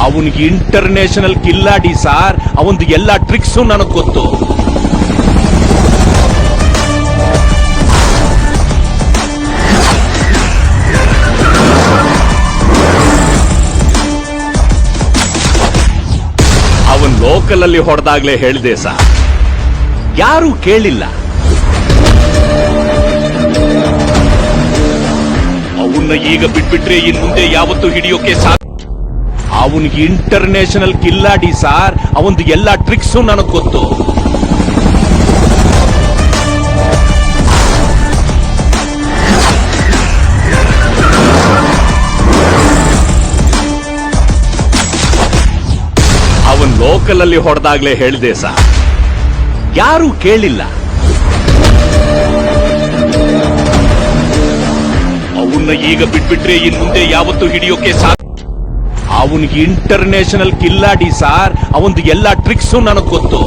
ಅವನಿಗೆ international ಕಿಲ್ಲಾಡಿ sir. ಅವನದು ಎಲ್ಲಾ ಟ್ರಿಕ್ಸ್ ನನಗೆ ಗೊತ್ತು. ಅವನ್ ಲೋಕಲ್ ಅಲ್ಲಿ ಹೊಡೆದಾಗ್ಲೇ ಹೇಳಿದೆ ಸಾರ್, ಯಾರೂ ಕೇಳಿಲ್ಲ. ಅವನ್ನ ಈಗ ಬಿಟ್ಬಿಟ್ರೆ ಇನ್ ಮುಂದೆ ಯಾವತ್ತೂ ಹಿಡಿಯೋಕೆ ಸಾಧ್ಯ. ಅವನಿಗೆ ಇಂಟರ್ನ್ಯಾಷನಲ್ ಕಿಲ್ಲಾಡಿ ಸಾರ್. ಅವನದು ಎಲ್ಲಾ ಟ್ರಿಕ್ಸ್ ನನಗೆ ಗೊತ್ತು. ಅವನ್ ಲೋಕಲ್ ಅಲ್ಲಿ ಹೊಡೆದಾಗ್ಲೇ ಹೇಳಿದೆ ಸಾರ್, ಯಾರೂ ಕೇಳಿಲ್ಲ. ಅವನ್ನ ಈಗ ಬಿಟ್ಬಿಟ್ರೆ ಇನ್ ಮುಂದೆ ಯಾವತ್ತೂ ಹಿಡಿಯೋಕೆ ಸಾಧ್ಯ. ಅವನಿಗೆ ಇಂಟರ್ನ್ಯಾಷನಲ್ ಕಿಲ್ಲಾಡಿ ಸಾರ್. ಅವನದು ಎಲ್ಲಾ ಟ್ರಿಕ್ಸ್ ನನಗೆ ಗೊತ್ತು.